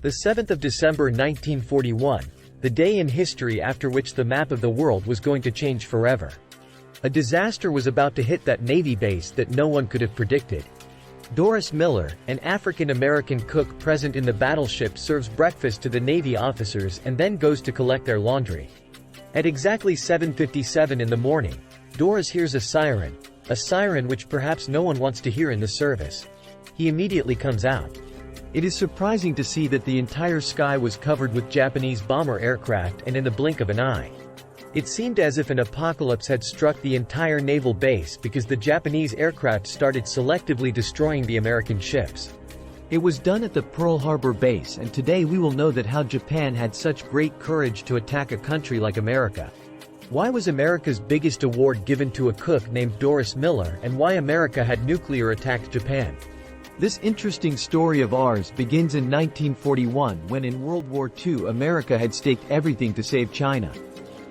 The 7th of December 1941, the day in history after which the map of the world was going to change forever. A disaster was about to hit that Navy base that no one could have predicted. Doris Miller, an African-American cook present in the battleship, serves breakfast to the Navy officers and then goes to collect their laundry. At exactly 7:57 in the morning, Doris hears a siren which perhaps no one wants to hear in the service. He immediately comes out. It is surprising to see that the entire sky was covered with Japanese bomber aircraft, and in the blink of an eye, it seemed as if an apocalypse had struck the entire naval base because the Japanese aircraft started selectively destroying the American ships. It was done at the Pearl Harbor base, and today we will know that how Japan had such great courage to attack a country like America. Why was America's biggest award given to a cook named Doris Miller, and why America had nuclear attacked Japan? This interesting story of ours begins in 1941 when in World War II America had staked everything to save China.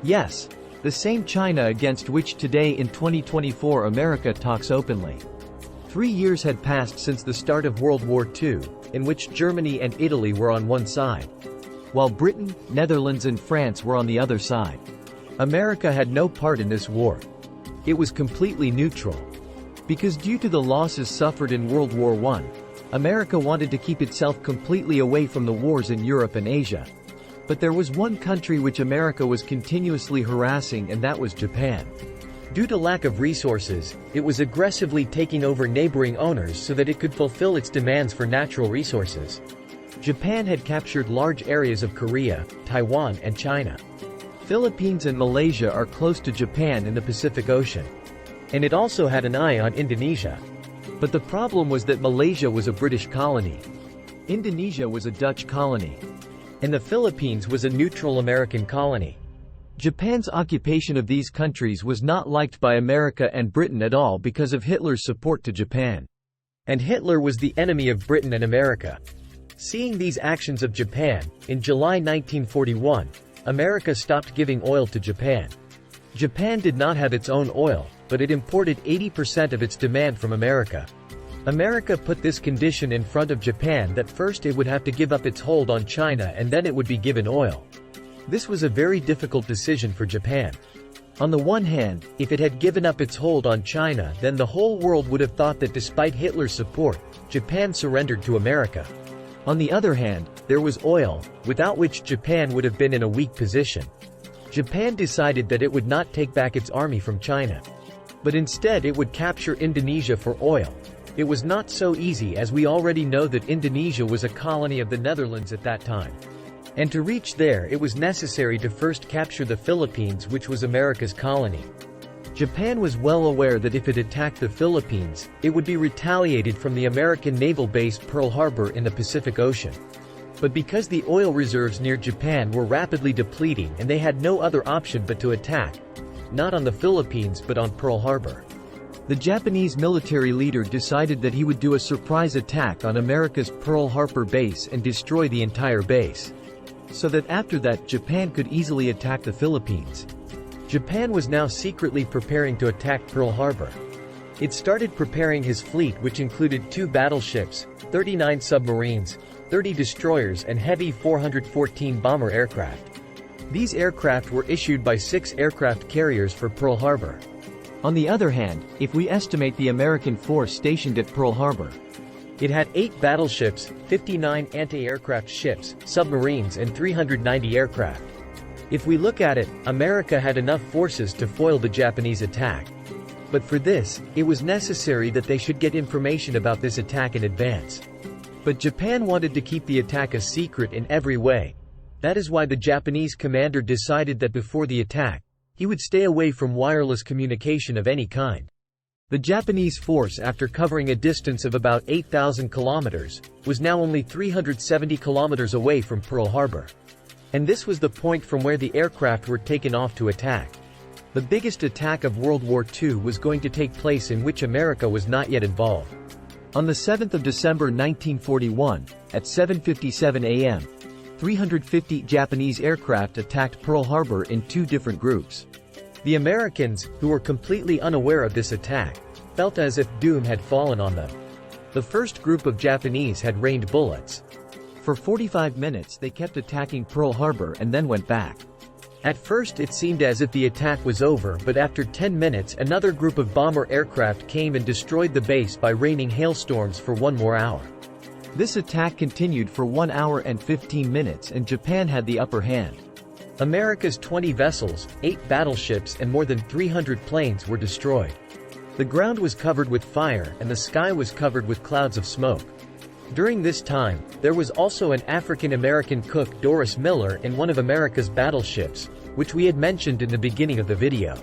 Yes, the same China against which today in 2024 America talks openly. 3 years had passed since the start of World War II, in which Germany and Italy were on one side, while Britain, Netherlands and France were on the other side. America had no part in this war. It was completely neutral. Because due to the losses suffered in World War I, America wanted to keep itself completely away from the wars in Europe and Asia. But there was one country which America was continuously harassing, and that was Japan. Due to lack of resources, it was aggressively taking over neighboring owners so that it could fulfill its demands for natural resources. Japan had captured large areas of Korea, Taiwan and China. Philippines and Malaysia are close to Japan in the Pacific Ocean. And it also had an eye on Indonesia. But the problem was that Malaysia was a British colony. Indonesia was a Dutch colony. And the Philippines was a neutral American colony. Japan's occupation of these countries was not liked by America and Britain at all because of Hitler's support to Japan. And Hitler was the enemy of Britain and America. Seeing these actions of Japan, in July 1941, America stopped giving oil to Japan. Japan did not have its own oil, but it imported 80% of its demand from America. America put this condition in front of Japan that first it would have to give up its hold on China and then it would be given oil. This was a very difficult decision for Japan. On the one hand, if it had given up its hold on China, then the whole world would have thought that despite Hitler's support, Japan surrendered to America. On the other hand, there was oil, without which Japan would have been in a weak position. Japan decided that it would not take back its army from China, but instead it would capture Indonesia for oil. It was not so easy, as we already know that Indonesia was a colony of the Netherlands at that time. And to reach there it was necessary to first capture the Philippines, which was America's colony. Japan was well aware that if it attacked the Philippines, it would be retaliated from the American naval base Pearl Harbor in the Pacific Ocean. But because the oil reserves near Japan were rapidly depleting and they had no other option but to attack, not on the Philippines but on Pearl Harbor. The Japanese military leader decided that he would do a surprise attack on America's Pearl Harbor base and destroy the entire base, so that after that Japan could easily attack the Philippines. Japan was now secretly preparing to attack Pearl Harbor. It started preparing his fleet, which included 2 battleships, 39 submarines, 30 destroyers and heavy 414 bomber aircraft. These aircraft were issued by 6 aircraft carriers for Pearl Harbor. On the other hand, if we estimate the American force stationed at Pearl Harbor, it had 8 battleships, 59 anti-aircraft ships, submarines and 390 aircraft. If we look at it, America had enough forces to foil the Japanese attack. But for this, it was necessary that they should get information about this attack in advance. But Japan wanted to keep the attack a secret in every way. That is why the Japanese commander decided that before the attack, he would stay away from wireless communication of any kind. The Japanese force, after covering a distance of about 8,000 kilometers, was now only 370 kilometers away from Pearl Harbor. And this was the point from where the aircraft were taken off to attack. The biggest attack of World War II was going to take place, in which America was not yet involved. On the 7th of December 1941, at 7:57 a.m., 350 Japanese aircraft attacked Pearl Harbor in 2 different groups. The Americans, who were completely unaware of this attack, felt as if doom had fallen on them. The first group of Japanese had rained bullets. For 45 minutes they kept attacking Pearl Harbor and then went back. At first it seemed as if the attack was over, but after 10 minutes another group of bomber aircraft came and destroyed the base by raining hailstorms for one more hour. This attack continued for 1 hour and 15 minutes and Japan had the upper hand. America's 20 vessels, 8 battleships and more than 300 planes were destroyed. The ground was covered with fire and the sky was covered with clouds of smoke. During this time, there was also an African-American cook, Doris Miller, in one of America's battleships, which we had mentioned in the beginning of the video.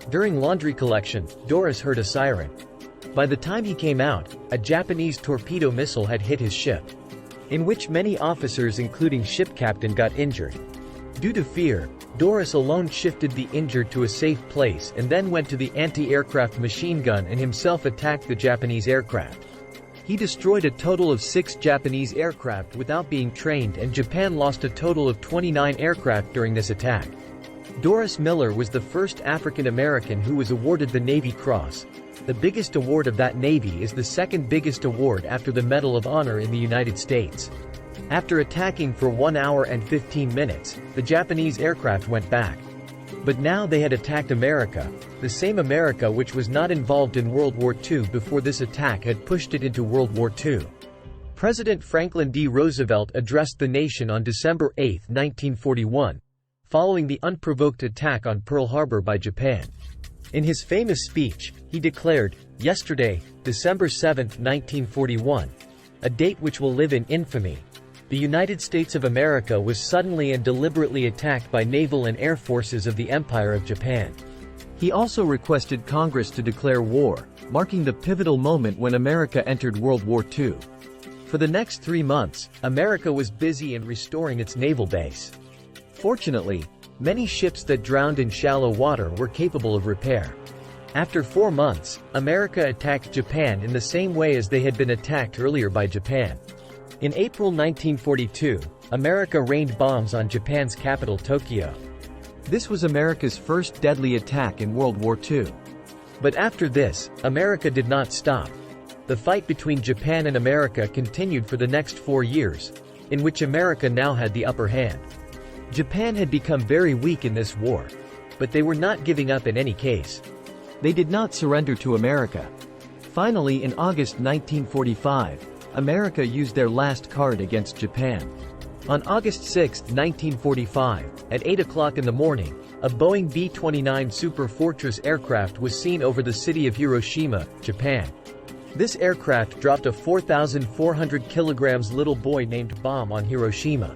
During laundry collection, Doris heard a siren. By the time he came out, a Japanese torpedo missile had hit his ship, in which many officers including ship captain got injured. Due to fear, Doris alone shifted the injured to a safe place and then went to the anti-aircraft machine gun and himself attacked the Japanese aircraft. He destroyed a total of 6 Japanese aircraft without being trained, and Japan lost a total of 29 aircraft during this attack. Doris Miller was the first African American who was awarded the Navy Cross. The biggest award of that Navy is the second biggest award after the Medal of Honor in the United States. After attacking for 1 hour and 15 minutes, the Japanese aircraft went back. But now they had attacked America, the same America which was not involved in World War II before this attack had pushed it into World War II. President Franklin D. Roosevelt addressed the nation on December 8, 1941, following the unprovoked attack on Pearl Harbor by Japan. In his famous speech, he declared, "Yesterday, December 7, 1941, a date which will live in infamy, the United States of America was suddenly and deliberately attacked by naval and air forces of the Empire of Japan." He also requested Congress to declare war, marking the pivotal moment when America entered World War II. For the next 3 months, America was busy in restoring its naval base. Fortunately, many ships that drowned in shallow water were capable of repair. After 4 months, America attacked Japan in the same way as they had been attacked earlier by Japan. In April 1942, America rained bombs on Japan's capital Tokyo. This was America's first deadly attack in World War II. But after this, America did not stop. The fight between Japan and America continued for the next 4 years, in which America now had the upper hand. Japan had become very weak in this war, but they were not giving up in any case. They did not surrender to America. Finally, in August 1945, America used their last card against Japan. On August 6, 1945, at 8 o'clock in the morning, a Boeing B-29 Super Fortress aircraft was seen over the city of Hiroshima, Japan. This aircraft dropped a 4,400 kilograms little boy named bomb on Hiroshima.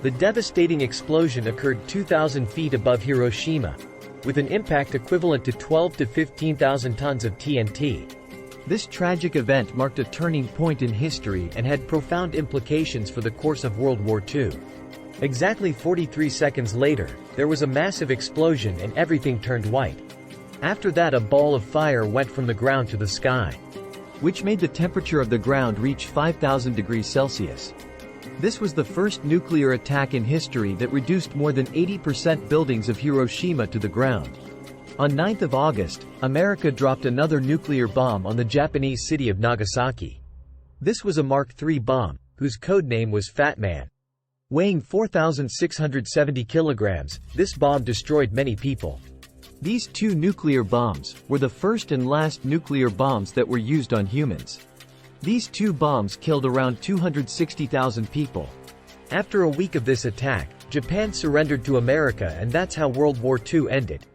The devastating explosion occurred 2,000 feet above Hiroshima, with an impact equivalent to 12 to 15,000 tons of TNT. This tragic event marked a turning point in history and had profound implications for the course of World War II. Exactly 43 seconds later, there was a massive explosion and everything turned white. After that, a ball of fire went from the ground to the sky, which made the temperature of the ground reach 5,000 degrees Celsius. This was the first nuclear attack in history that reduced more than 80% buildings of Hiroshima to the ground. On 9th of August, America dropped another nuclear bomb on the Japanese city of Nagasaki. This was a Mark III bomb, whose code name was Fat Man. Weighing 4,670 kilograms, this bomb destroyed many people. These 2 nuclear bombs were the first and last nuclear bombs that were used on humans. These 2 bombs killed around 260,000 people. After a week of this attack, Japan surrendered to America, and that's how World War II ended.